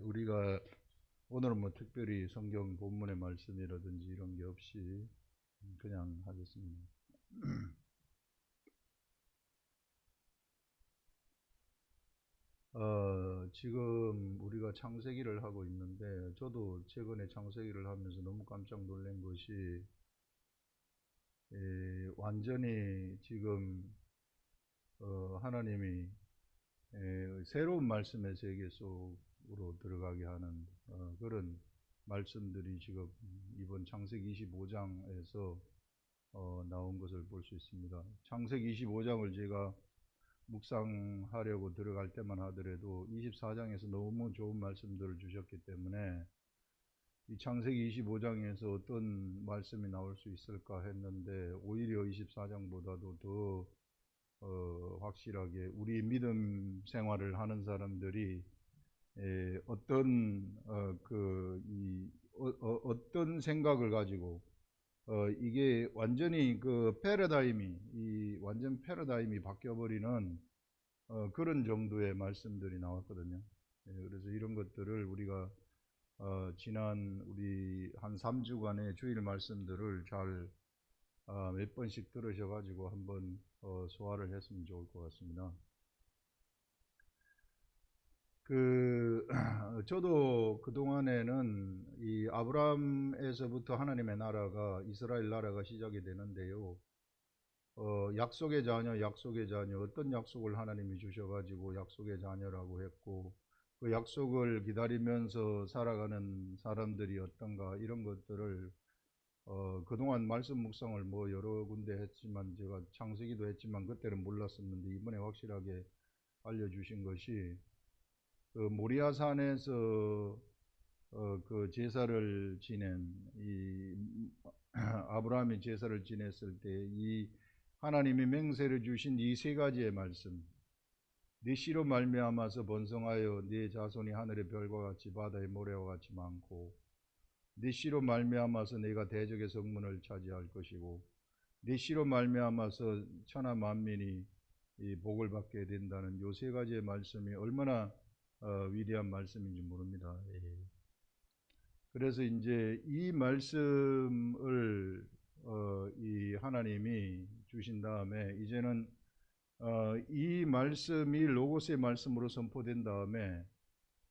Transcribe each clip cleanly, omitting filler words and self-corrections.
우리가 오늘은 뭐 특별히 성경 본문의 말씀이라든지 이런 게 없이 그냥 하겠습니다. 지금 우리가 창세기를 하고 있는데 저도 최근에 창세기를 하면서 너무 깜짝 놀란 것이 완전히 지금 하나님이 새로운 말씀의 세계 속으로 들어가게 하는 그런 말씀들이 지금 이번 창세기 25장에서 나온 것을 볼 수 있습니다. 창세기 25장을 제가 묵상하려고 들어갈 때만 하더라도 24장에서 너무 좋은 말씀들을 주셨기 때문에 이 창세기 25장에서 어떤 말씀이 나올 수 있을까 했는데 오히려 24장보다도 더 확실하게 우리 믿음 생활을 하는 사람들이 어떤 생각을 가지고 이게 완전히 완전 패러다임이 바뀌어버리는 그런 정도의 말씀들이 나왔거든요. 그래서 이런 것들을 우리가 지난 우리 한 3주간의 주일 말씀들을 잘 몇 번씩 들으셔가지고 한번 소화를 했으면 좋을 것 같습니다. 저도 그동안에는 이 아브라함에서부터 하나님의 나라가, 이스라엘 나라가 시작이 되는데요. 약속의 자녀, 어떤 약속을 하나님이 주셔가지고 약속의 자녀라고 했고, 그 약속을 기다리면서 살아가는 사람들이 어떤가, 이런 것들을, 그동안 말씀 묵상을 뭐 여러 군데 했지만, 제가 창세기도 했지만, 그때는 몰랐었는데, 이번에 확실하게 알려주신 것이, 모리아산에서 그 제사를 지낸 아브라함이 제사를 지냈을 때 이 하나님이 맹세를 주신 이 세 가지의 말씀, 네 씨로 말미암아서 번성하여 네 자손이 하늘의 별과 같이 바다의 모래와 같이 많고, 네 씨로 말미암아서 네가 대적의 성문을 차지할 것이고, 네 씨로 말미암아서 천하 만민이 이 복을 받게 된다는 요 세 가지의 말씀이 얼마나 위대한 말씀인지 모릅니다. 그래서 이제 이 말씀을 이 하나님이 주신 다음에 이제는 이 말씀이 로고스의 말씀으로 선포된 다음에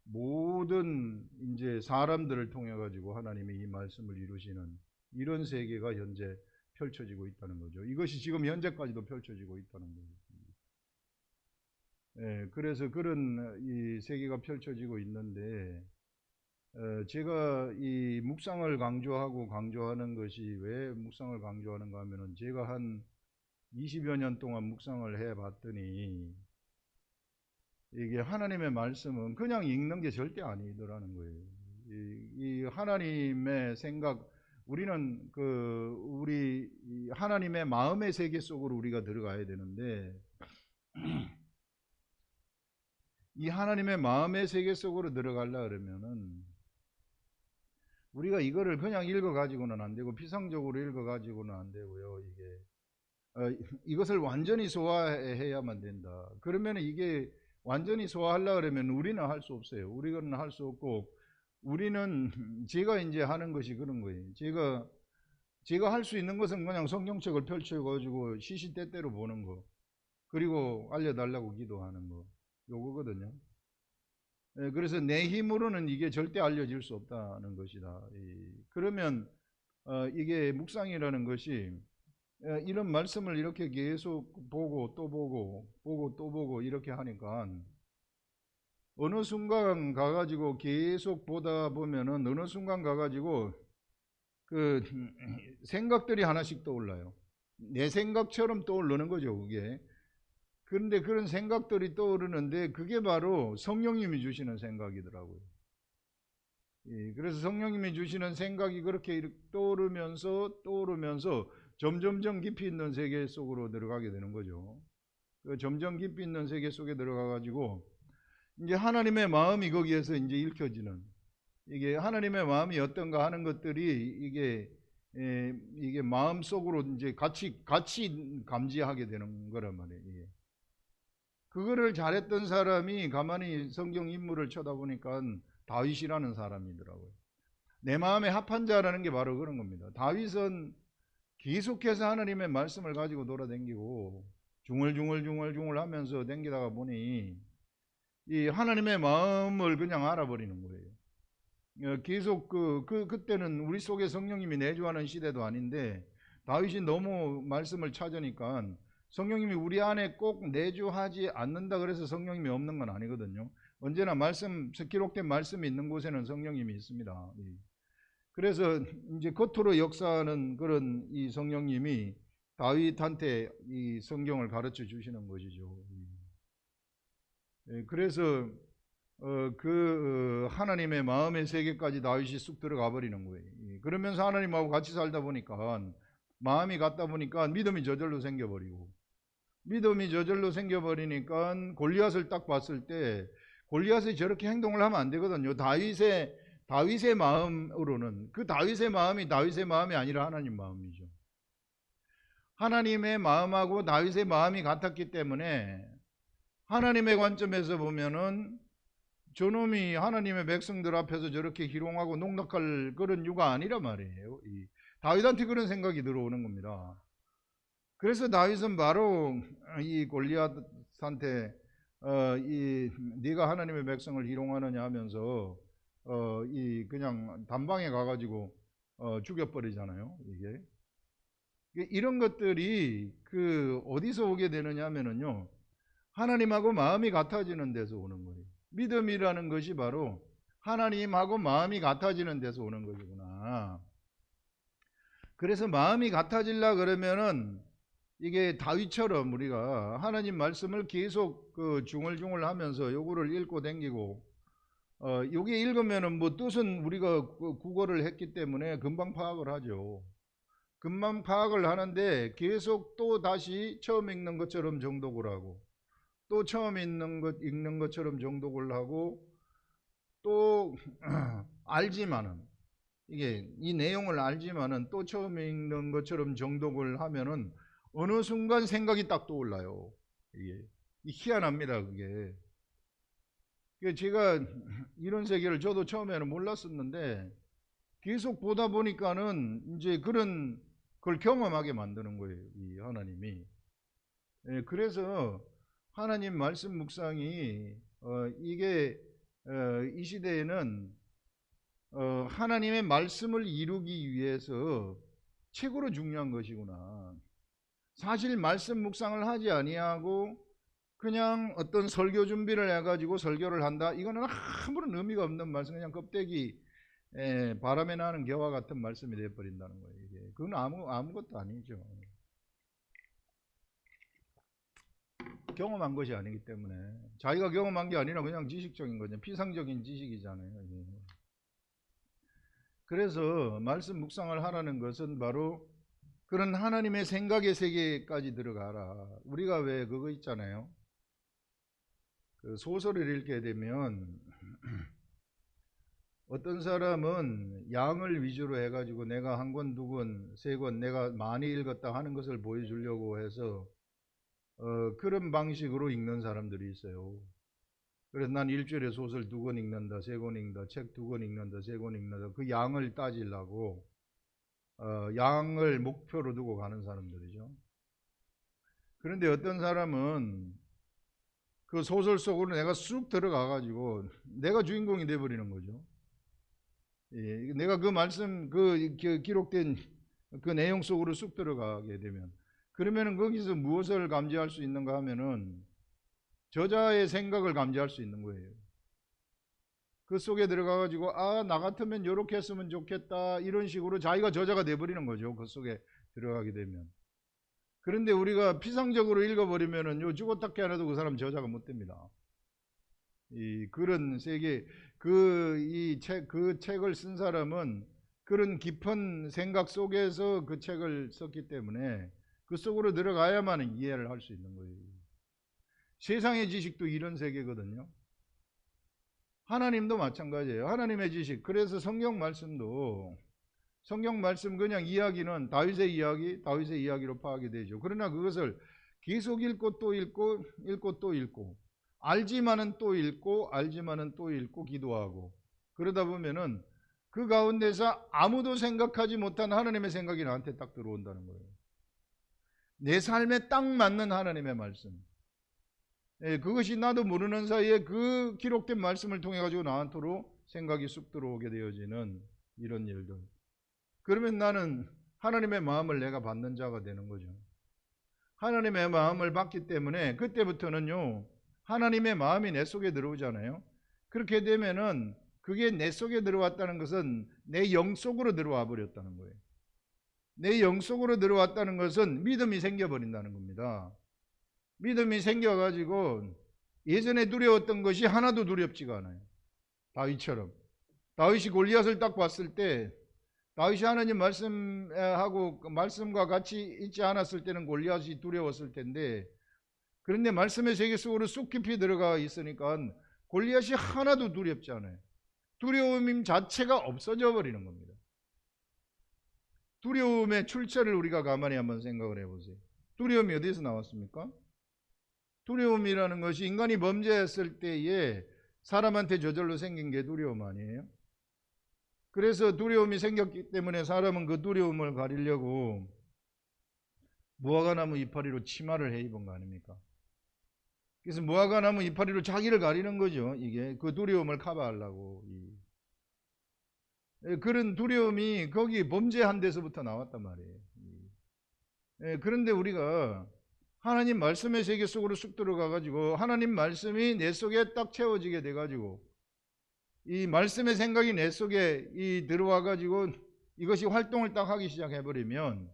모든 이제 사람들을 통해 가지고 하나님이 이 말씀을 이루시는 이런 세계가 현재 펼쳐지고 있다는 거죠. 이것이 지금 현재까지도 펼쳐지고 있다는 거죠. 그래서 그런 이 세계가 펼쳐지고 있는데, 제가 이 묵상을 강조하는 것이 왜 묵상을 강조하는가 하면은 제가 한 20여 년 동안 묵상을 해 봤더니 이게 하나님의 말씀은 그냥 읽는 게 절대 아니더라는 거예요. 이 하나님의 생각, 우리는 우리 하나님의 마음의 세계 속으로 우리가 들어가야 되는데, 이 하나님의 마음의 세계 속으로 들어가려 그러면은 우리가 이거를 그냥 읽어 가지고는 안 되고 피상적으로 읽어 가지고는 안 되고요. 이것을 완전히 소화해야만 된다. 그러면 이게 완전히 소화하려 그러면 우리는 할 수 없어요. 우리는 할 수 없고, 우리는 제가 이제 하는 것이 그런 거예요. 제가 할 수 있는 것은 그냥 성경책을 펼쳐 가지고 시시때때로 보는 거, 그리고 알려달라고 기도하는 거, 요거거든요. 그래서 내 힘으로는 이게 절대 알려질 수 없다는 것이다. 그러면 이게 묵상이라는 것이 이런 말씀을 이렇게 계속 보고 또 보고 또 보고 이렇게 하니까 어느 순간 가가지고 계속 보다 보면은 어느 순간 가가지고 그 생각들이 하나씩 떠올라요. 내 생각처럼 떠오르는 거죠, 그게. 그런데 그런 생각들이 떠오르는데 그게 바로 성령님이 주시는 생각이더라고요. 그래서 성령님이 주시는 생각이 그렇게 떠오르면서 점점점 깊이 있는 세계 속으로 들어가게 되는 거죠. 점점 깊이 있는 세계 속에 들어가가지고 이제 하나님의 마음이 거기에서 이제 읽혀지는, 이게 하나님의 마음이 어떤가 하는 것들이 이게 마음 속으로 이제 같이 감지하게 되는 거란 말이에요. 그거를 잘했던 사람이 가만히 성경 인물을 쳐다보니까 다윗이라는 사람이더라고요. 내 마음에 합한 자라는 게 바로 그런 겁니다. 다윗은 계속해서 하나님의 말씀을 가지고 돌아다니고 중얼중얼 하면서 댕기다가 보니 이 하나님의 마음을 그냥 알아버리는 거예요. 계속 그때는 우리 속에 성령님이 내주하는 시대도 아닌데 다윗이 너무 말씀을 찾으니까 성령님이 우리 안에 꼭 내주하지 않는다 그래서 성령님이 없는 건 아니거든요. 언제나 기록된 말씀이 있는 곳에는 성령님이 있습니다. 그래서 이제 겉으로 역사하는 그런 이 성령님이 다윗한테 이 성경을 가르쳐 주시는 것이죠. 그래서 하나님의 마음의 세계까지 다윗이 쑥 들어가 버리는 거예요. 그러면서 하나님하고 같이 살다 보니까 마음이 같다 보니까 믿음이 저절로 생겨버리고, 믿음이 저절로 생겨버리니까 골리앗을 딱 봤을 때 골리앗이 저렇게 행동을 하면 안 되거든요. 다윗의 마음으로는 그 다윗의 마음이 아니라 하나님 마음이죠. 하나님의 마음하고 다윗의 마음이 같았기 때문에 하나님의 관점에서 보면은 저놈이 하나님의 백성들 앞에서 저렇게 희롱하고 농락할 그런 유가 아니란 말이에요. 다윗한테 그런 생각이 들어오는 겁니다. 그래서 다윗은 바로 이 골리앗한테 네가 하나님의 백성을 희롱하느냐 하면서 그냥 단방에 가가지고 죽여버리잖아요. 이런 것들이 어디서 오게 되느냐 하면은요, 하나님하고 마음이 같아지는 데서 오는 거예요. 믿음이라는 것이 바로 하나님하고 마음이 같아지는 데서 오는 것이구나. 그래서 마음이 같아지려 그러면은 이게 다윗처럼 우리가 하나님 말씀을 계속 중얼중얼 하면서 요거를 읽고 댕기고, 요게 읽으면은 뭐 뜻은 우리가 국어를 했기 때문에 금방 파악을 하죠. 금방 파악을 하는데 계속 또 다시 처음 읽는 것처럼 정독을 하고, 또 처음 읽는 것처럼 정독을 하고, 또 알지만은 이 내용을 알지만은 또 처음 읽는 것처럼 정독을 하면은 어느 순간 생각이 딱 떠올라요. 이게 희한합니다. 그게 제가 이런 세계를 저도 처음에는 몰랐었는데 계속 보다 보니까는 이제 그런 걸 경험하게 만드는 거예요, 이 하나님이. 그래서 하나님 말씀 묵상이 이게 이 시대에는 하나님의 말씀을 이루기 위해서 최고로 중요한 것이구나. 사실 말씀 묵상을 하지 아니하고 그냥 어떤 설교 준비를 해가지고 설교를 한다, 이거는 아무런 의미가 없는 말씀, 그냥 껍데기 바람에 나는 겨와 같은 말씀이 되어버린다는 거예요. 그건 아무것도 아니죠. 경험한 것이 아니기 때문에, 자기가 경험한 게 아니라 그냥 지식적인 거죠. 피상적인 지식이잖아요. 그래서 말씀 묵상을 하라는 것은 바로 그런 하나님의 생각의 세계까지 들어가라. 우리가 왜 그거 있잖아요. 소설을 읽게 되면 어떤 사람은 양을 위주로 해가지고 내가 한 권, 두 권, 세 권 내가 많이 읽었다 하는 것을 보여주려고 해서 그런 방식으로 읽는 사람들이 있어요. 그래서 난 일주일에 소설 2권 읽는다, 3권 읽는다, 책 2권 읽는다, 3권 읽는다, 그 양을 따지려고 양을 목표로 두고 가는 사람들이죠. 그런데 어떤 사람은 그 소설 속으로 내가 쑥 들어가가지고 내가 주인공이 돼버리는 거죠. 내가 그 말씀, 기록된 그 내용 속으로 쑥 들어가게 되면, 그러면은 거기서 무엇을 감지할 수 있는가 하면은 저자의 생각을 감지할 수 있는 거예요. 그 속에 들어가가지고 나 같으면 이렇게 했으면 좋겠다, 이런 식으로 자기가 저자가 돼버리는 거죠. 그 속에 들어가게 되면. 그런데 우리가 피상적으로 읽어버리면은 요 죽었다 깨어나도 그 사람 저자가 못 됩니다. 그런 세계, 그 책을 쓴 사람은 그런 깊은 생각 속에서 그 책을 썼기 때문에 그 속으로 들어가야만 이해를 할 수 있는 거예요. 세상의 지식도 이런 세계거든요. 하나님도 마찬가지예요. 하나님의 지식. 그래서 성경 말씀도, 성경 말씀 그냥 이야기는 다윗의 이야기로 파악이 되죠. 그러나 그것을 계속 읽고 또 읽고 읽고 또 읽고 알지만은 또 읽고 알지만은 또 읽고 기도하고 그러다 보면은 그 가운데서 아무도 생각하지 못한 하나님의 생각이 나한테 딱 들어온다는 거예요. 내 삶에 딱 맞는 하나님의 말씀. 예, 그것이 나도 모르는 사이에 그 기록된 말씀을 통해 가지고 나한테로 생각이 쑥 들어오게 되어지는 이런 일들. 그러면 나는 하나님의 마음을 내가 받는 자가 되는 거죠. 하나님의 마음을 받기 때문에 그때부터는요, 하나님의 마음이 내 속에 들어오잖아요. 그렇게 되면은 그게 내 속에 들어왔다는 것은 내 영 속으로 들어와 버렸다는 거예요. 내 영 속으로 들어왔다는 것은 믿음이 생겨버린다는 겁니다. 믿음이 생겨가지고 예전에 두려웠던 것이 하나도 두렵지가 않아요. 다윗처럼. 다윗이 골리앗을 딱 봤을 때 다윗이 하나님 말씀하고 말씀과 같이 있지 않았을 때는 골리앗이 두려웠을 텐데, 그런데 말씀의 세계 속으로 쑥 깊이 들어가 있으니까 골리앗이 하나도 두렵지 않아요. 두려움 자체가 없어져 버리는 겁니다. 두려움의 출처를 우리가 가만히 한번 생각을 해보세요. 두려움이 어디서 나왔습니까? 두려움이라는 것이 인간이 범죄했을 때에 사람한테 저절로 생긴 게 두려움 아니에요? 그래서 두려움이 생겼기 때문에 사람은 그 두려움을 가리려고 무화과나무 이파리로 치마를 해 입은 거 아닙니까? 그래서 무화과나무 이파리로 자기를 가리는 거죠. 이게 그 두려움을 커버하려고. 그런 두려움이 거기 범죄한 데서부터 나왔단 말이에요. 그런데 우리가 하나님 말씀의 세계 속으로 쑥 들어가가지고 하나님 말씀이 내 속에 딱 채워지게 돼가지고 이 말씀의 생각이 내 속에 들어와가지고 이것이 활동을 딱 하기 시작해버리면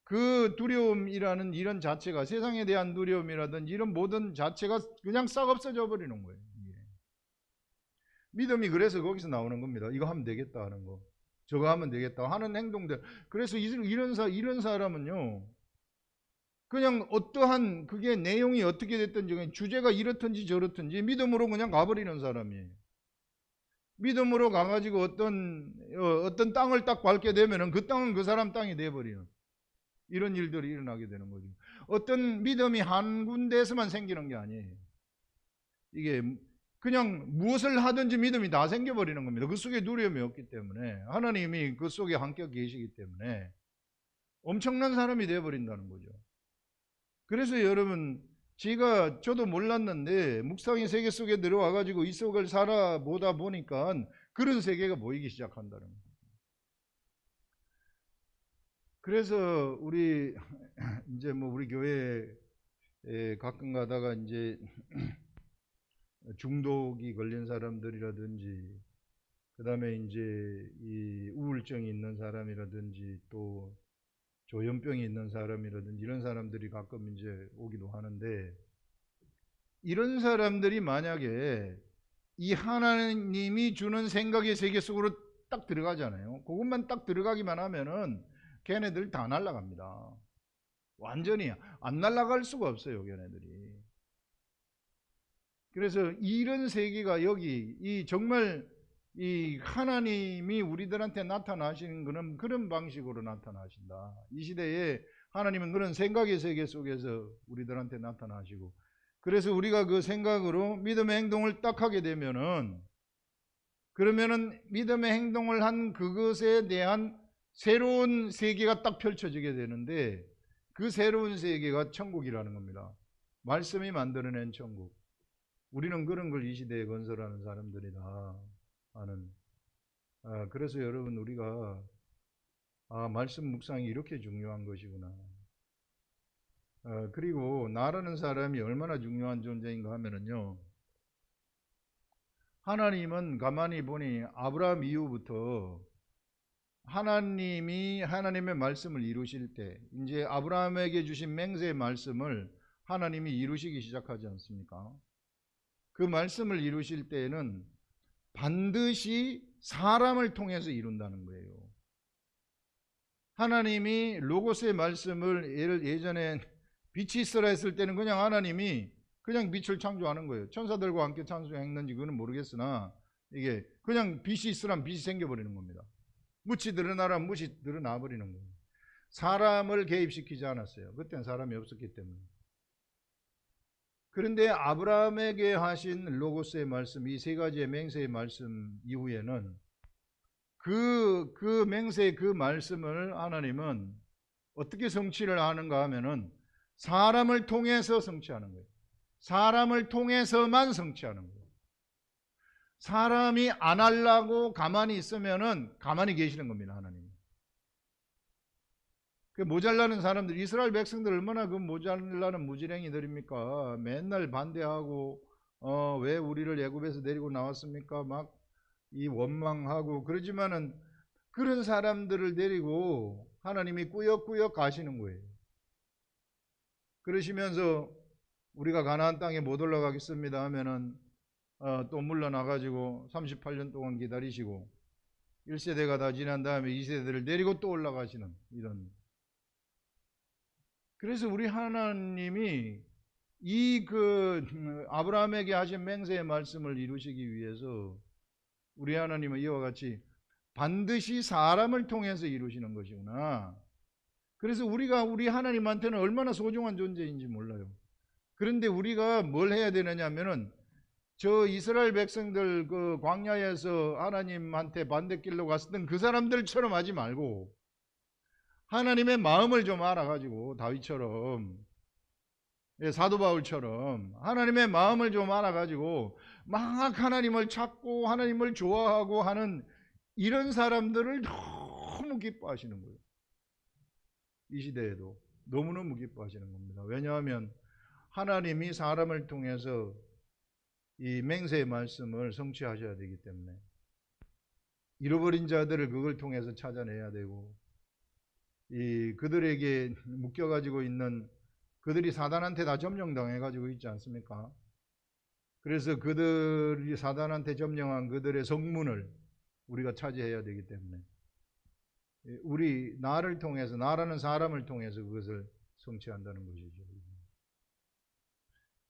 그 두려움이라는 이런 자체가, 세상에 대한 두려움이라든지 이런 모든 자체가 그냥 싹 없어져 버리는 거예요. 믿음이 그래서 거기서 나오는 겁니다. 이거 하면 되겠다 하는 거, 저거 하면 되겠다 하는 행동들. 그래서 이런 사람은요, 그냥 어떠한 그게 내용이 어떻게 됐든지 주제가 이렇든지 저렇든지 믿음으로 그냥 가버리는 사람이에요. 믿음으로 가가지고 어떤 땅을 딱 밟게 되면은 그 땅은 그 사람 땅이 돼버리는 이런 일들이 일어나게 되는 거죠. 어떤 믿음이 한 군데에서만 생기는 게 아니에요. 이게 그냥 무엇을 하든지 믿음이 다 생겨버리는 겁니다. 그 속에 두려움이 없기 때문에, 하나님이 그 속에 함께 계시기 때문에 엄청난 사람이 되어버린다는 거죠. 그래서 여러분, 저도 몰랐는데 묵상의 세계 속에 들어와가지고 이 속을 살아보다 보니까 그런 세계가 보이기 시작한다는 거예요. 그래서 우리 교회에 가끔 가다가 이제 중독이 걸린 사람들이라든지, 그 다음에 이제 이 우울증이 있는 사람이라든지, 또 조현병이 있는 사람이라든지 이런 사람들이 가끔 이제 오기도 하는데, 이런 사람들이 만약에 이 하나님이 주는 생각의 세계 속으로 딱 들어가잖아요. 그것만 딱 들어가기만 하면은 걔네들 다 날아갑니다. 완전히 안 날아갈 수가 없어요, 걔네들이. 그래서 이런 세계가 여기 정말 이 하나님이 우리들한테 나타나시는 것은 그런 방식으로 나타나신다. 이 시대에 하나님은 그런 생각의 세계 속에서 우리들한테 나타나시고, 그래서 우리가 그 생각으로 믿음의 행동을 딱 하게 되면은, 그러면은 믿음의 행동을 한 그것에 대한 새로운 세계가 딱 펼쳐지게 되는데, 그 새로운 세계가 천국이라는 겁니다. 말씀이 만들어낸 천국. 우리는 그런 걸 이 시대에 건설하는 사람들이다 하는. 그래서 여러분, 우리가 말씀 묵상이 이렇게 중요한 것이구나. 그리고 나라는 사람이 얼마나 중요한 존재인가 하면은요, 하나님은 가만히 보니 아브라함 이후부터 하나님이 하나님의 말씀을 이루실 때, 이제 아브라함에게 주신 맹세의 말씀을 하나님이 이루시기 시작하지 않습니까? 그 말씀을 이루실 때에는 반드시 사람을 통해서 이룬다는 거예요. 하나님이 로고스의 말씀을 예전에 빛이 있으라 했을 때는 그냥 하나님이 그냥 빛을 창조하는 거예요. 천사들과 함께 창조했는지 그건 모르겠으나 이게 그냥 빛이 있으라면 빛이 생겨버리는 겁니다. 묻이 드러나라 묻이 드러나 버리는 거예요. 사람을 개입시키지 않았어요. 그때는 사람이 없었기 때문에. 그런데 아브라함에게 하신 로고스의 말씀, 이 세 가지의 맹세의 말씀 이후에는 그 맹세의 그 말씀을 하나님은 어떻게 성취를 하는가 하면은 사람을 통해서 성취하는 거예요. 사람을 통해서만 성취하는 거예요. 사람이 안 하려고 가만히 있으면은 가만히 계시는 겁니다, 하나님. 그 모자라는 사람들, 이스라엘 백성들 얼마나 그 모자라는 무지랭이들입니까? 맨날 반대하고 왜 우리를 애굽에서 내리고 나왔습니까? 막 이 원망하고 그러지만은 그런 사람들을 데리고 하나님이 꾸역꾸역 가시는 거예요. 그러시면서 우리가 가나안 땅에 못 올라가겠습니다 하면은 또 물러나가지고 38년 동안 기다리시고 1세대가 다 지난 다음에 2세대를 데리고 또 올라가시는 이런. 그래서 우리 하나님이 이 아브라함에게 하신 맹세의 말씀을 이루시기 위해서 우리 하나님은 이와 같이 반드시 사람을 통해서 이루시는 것이구나. 그래서 우리가 우리 하나님한테는 얼마나 소중한 존재인지 몰라요. 그런데 우리가 뭘 해야 되느냐 하면은 저 이스라엘 백성들 그 광야에서 하나님한테 반대길로 갔었던 그 사람들처럼 하지 말고 하나님의 마음을 좀 알아가지고 다윗처럼, 사도 바울처럼 하나님의 마음을 좀 알아가지고 막 하나님을 찾고 하나님을 좋아하고 하는 이런 사람들을 너무 기뻐하시는 거예요. 이 시대에도 너무너무 기뻐하시는 겁니다. 왜냐하면 하나님이 사람을 통해서 이 맹세의 말씀을 성취하셔야 되기 때문에 잃어버린 자들을 그걸 통해서 찾아내야 되고, 이 그들에게 묶여가지고 있는 그들이 사단한테 다 점령당해가지고 있지 않습니까? 그래서 그들이 사단한테 점령한 그들의 성문을 우리가 차지해야 되기 때문에 우리 나를 통해서, 나라는 사람을 통해서 그것을 성취한다는 것이죠.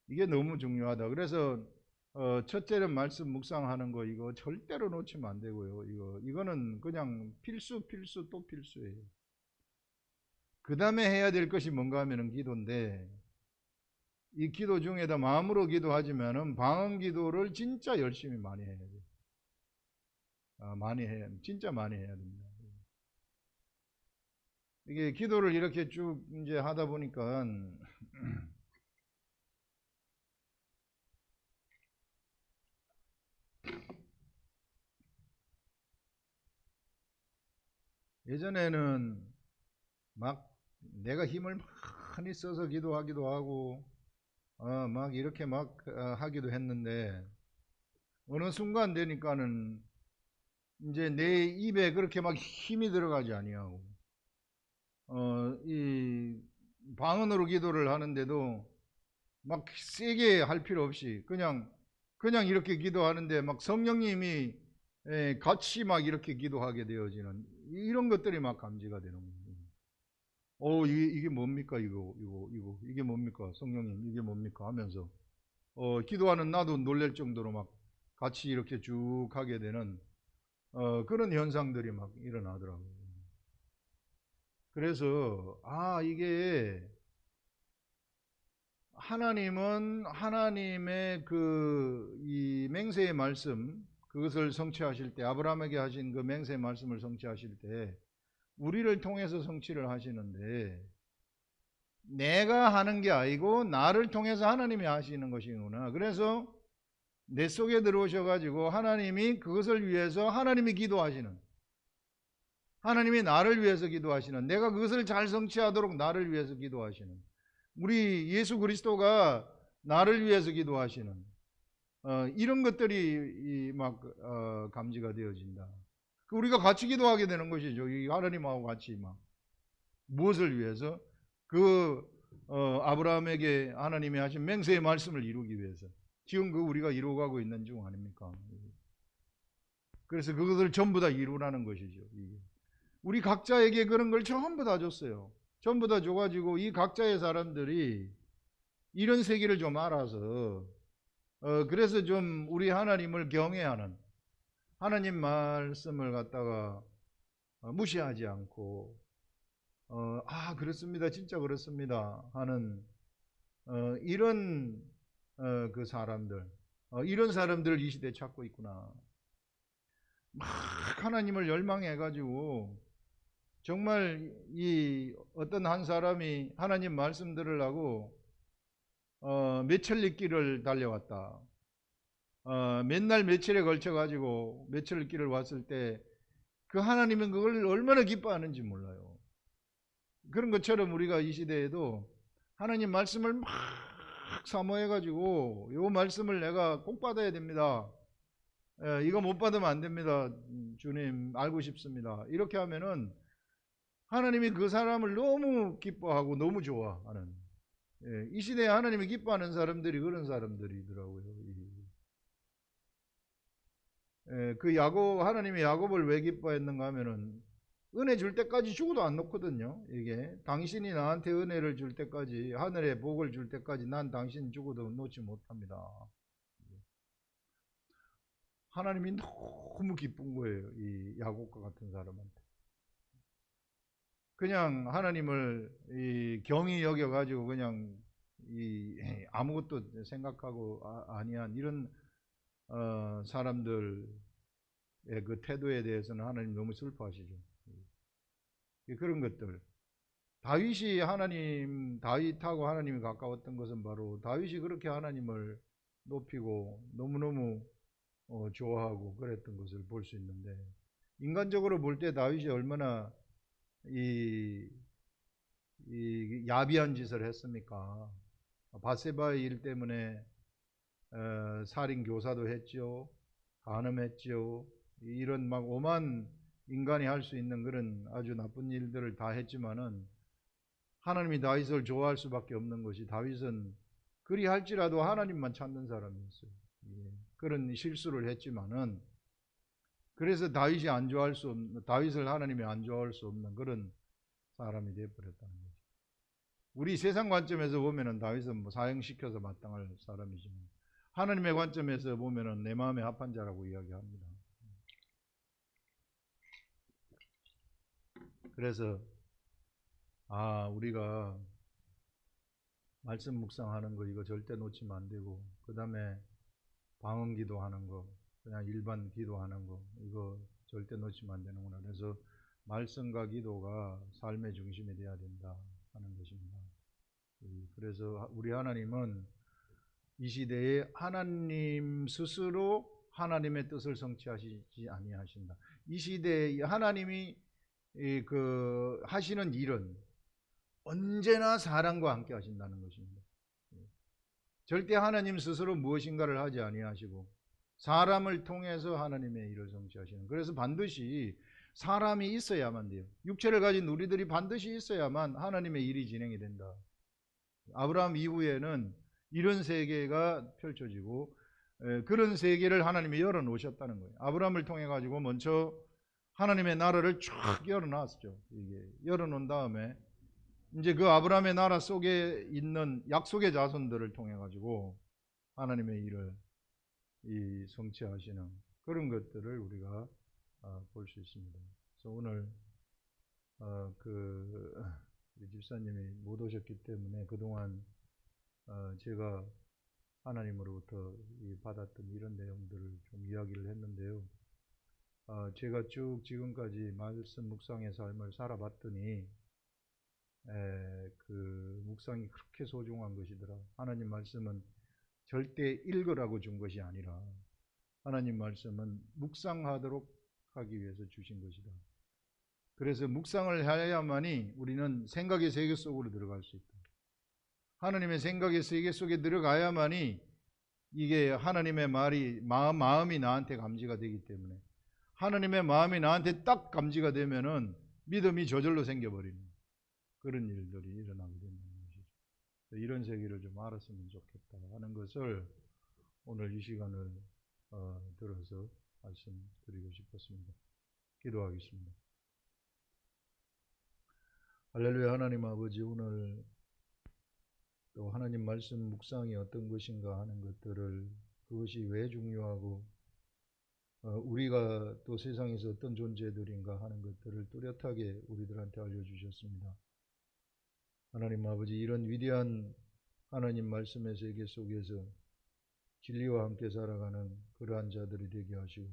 이게 너무 중요하다. 그래서 첫째는 말씀 묵상하는 거 이거 절대로 놓치면 안 되고요. 이거는 그냥 필수 또 필수예요. 그 다음에 해야 될 것이 뭔가 하면은 기도인데, 이 기도 중에다 마음으로 기도하지만은 방언 기도를 진짜 열심히 많이 해야 돼요. 진짜 많이 해야 됩니다. 이게 기도를 이렇게 쭉 이제 하다 보니까 예전에는 막 내가 힘을 많이 써서 기도하기도 하고 막 이렇게 막 하기도 했는데, 어느 순간 되니까는 이제 내 입에 그렇게 막 힘이 들어가지 아니하고 이 방언으로 기도를 하는데도 막 세게 할 필요 없이 그냥 이렇게 기도하는데 막 성령님이 같이 막 이렇게 기도하게 되어지는 이런 것들이 막 감지가 되는 거예요. 이게 뭡니까? 이게 뭡니까? 성령님, 이게 뭡니까? 하면서 기도하는 나도 놀랄 정도로 막 같이 이렇게 쭉 하게 되는 그런 현상들이 막 일어나더라고요. 그래서 이게 하나님은 하나님의 이 맹세의 말씀, 그것을 성취하실 때, 아브라함에게 하신 그 맹세의 말씀을 성취하실 때 우리를 통해서 성취를 하시는데, 내가 하는 게 아니고 나를 통해서 하나님이 하시는 것이구나. 그래서 내 속에 들어오셔가지고 하나님이 그것을 위해서 하나님이 기도하시는, 하나님이 나를 위해서 기도하시는, 내가 그것을 잘 성취하도록 나를 위해서 기도하시는, 우리 예수 그리스도가 나를 위해서 기도하시는 이런 것들이 막 감지가 되어진다. 우리가 같이 기도하게 되는 것이죠. 이 하나님하고 같이 막 무엇을 위해서? 아브라함에게 하나님이 하신 맹세의 말씀을 이루기 위해서. 지금 우리가 이루어가고 있는 중 아닙니까? 그래서 그것을 전부 다 이루라는 것이죠. 우리 각자에게 그런 걸 전부 다 줬어요. 전부 다 줘가지고 이 각자의 사람들이 이런 세계를 좀 알아서 그래서 좀 우리 하나님을 경외하는, 하나님 말씀을 갖다가 무시하지 않고 그렇습니다. 진짜 그렇습니다. 하는 이런 그 사람들, 이런 사람들을 이 시대에 찾고 있구나. 막 하나님을 열망해가지고 정말 이 어떤 한 사람이 하나님 말씀 들으려고 몇천리 길을 달려왔다. 맨날 며칠에 걸쳐가지고 몇천리 길을 왔을 때 그 하나님은 그걸 얼마나 기뻐하는지 몰라요. 그런 것처럼 우리가 이 시대에도 하나님 말씀을 막 사모해가지고 이 말씀을 내가 꼭 받아야 됩니다. 이거 못 받으면 안 됩니다. 주님 알고 싶습니다. 이렇게 하면은 하나님이 그 사람을 너무 기뻐하고 너무 좋아하는, 이 시대에 하나님이 기뻐하는 사람들이 그런 사람들이더라고요. 그 하나님이 야곱을 왜 기뻐했는가 하면은 은혜 줄 때까지 죽어도 안 놓거든요. 이게 당신이 나한테 은혜를 줄 때까지, 하늘의 복을 줄 때까지 난 당신 죽어도 놓지 못합니다. 하나님이 너무 기쁜 거예요. 이 야곱과 같은 사람한테. 그냥 하나님을 경히 여겨 가지고 그냥 아무것도 생각하고 아니한 이런 사람들의 그 태도에 대해서는 하나님 너무 슬퍼하시죠. 그런 것들. 다윗하고 하나님이 가까웠던 것은 바로 다윗이 그렇게 하나님을 높이고 너무너무 좋아하고 그랬던 것을 볼 수 있는데, 인간적으로 볼 때 다윗이 얼마나 이 야비한 짓을 했습니까? 바세바의 일 때문에 살인 교사도 했죠. 간음했죠. 이런 막 오만 인간이 할 수 있는 그런 아주 나쁜 일들을 다 했지만은 하나님이 다윗을 좋아할 수밖에 없는 것이, 다윗은 그리할지라도 하나님만 찾는 사람이었어요. 그런 실수를 했지만은 그래서 다윗을 하나님이 안 좋아할 수 없는 그런 사람이 되어버렸다는 거죠. 우리 세상 관점에서 보면은 다윗은 뭐 사형시켜서 마땅할 사람이지만 하나님의 관점에서 보면은 내 마음에 합한 자라고 이야기합니다. 그래서 우리가 말씀 묵상하는 거 이거 절대 놓치면 안 되고, 그 다음에 방언 기도하는 거, 그냥 일반 기도하는 거 이거 절대 놓치면 안 되는구나. 그래서 말씀과 기도가 삶의 중심이 되어야 된다 하는 것입니다. 그래서 우리 하나님은 이 시대에 하나님 스스로 하나님의 뜻을 성취하시지 아니하신다. 이 시대에 하나님이 하시는 일은 언제나 사랑과 함께 하신다는 것입니다. 절대 하나님 스스로 무엇인가를 하지 아니하시고 사람을 통해서 하나님의 일을 성취하시는, 그래서 반드시 사람이 있어야만 돼요. 육체를 가진 우리들이 반드시 있어야만 하나님의 일이 진행이 된다. 아브라함 이후에는 이런 세계가 펼쳐지고 그런 세계를 하나님이 열어놓으셨다는 거예요. 아브라함을 통해 가지고 먼저 하나님의 나라를 쫙 열어놨죠. 이게 열어놓은 다음에 이제 그 아브라함의 나라 속에 있는 약속의 자손들을 통해 가지고 하나님의 일을 성취하시는 그런 것들을 우리가 볼 수 있습니다. 그래서 오늘 우리 집사님이 못 오셨기 때문에 그동안 제가 하나님으로부터 받았던 이런 내용들을 좀 이야기를 했는데요. 제가 쭉 지금까지 말씀 묵상의 삶을 살아봤더니 그 묵상이 그렇게 소중한 것이더라. 하나님 말씀은 절대 읽으라고 준 것이 아니라 하나님 말씀은 묵상하도록 하기 위해서 주신 것이다. 그래서 묵상을 해야만이 우리는 생각의 세계 속으로 들어갈 수 있다. 하나님의 생각의 세계 속에 들어가야만이 이게 하나님의 마음이 나한테 감지가 되기 때문에, 하나님의 마음이 나한테 딱 감지가 되면은 믿음이 저절로 생겨버리는 그런 일들이 일어나게 된다는 것이죠. 이런 세계를 좀 알았으면 좋겠다 하는 것을 오늘 이 시간을 들어서 말씀드리고 싶었습니다. 기도하겠습니다. 할렐루야. 하나님 아버지, 오늘 또 하나님 말씀 묵상이 어떤 것인가 하는 것들을, 그것이 왜 중요하고 우리가 또 세상에서 어떤 존재들인가 하는 것들을 뚜렷하게 우리들한테 알려주셨습니다. 하나님 아버지, 이런 위대한 하나님 말씀의 세계 속에서 진리와 함께 살아가는 그러한 자들이 되게 하시고,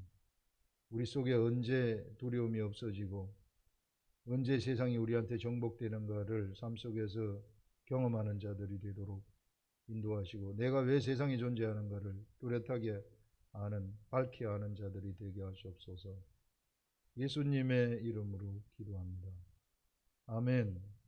우리 속에 언제 두려움이 없어지고 언제 세상이 우리한테 정복되는가를 삶 속에서 경험하는 자들이 되도록 인도하시고, 내가 왜 세상에 존재하는가를 뚜렷하게 아는, 밝히 아는 자들이 되게 하시옵소서. 예수님의 이름으로 기도합니다. 아멘.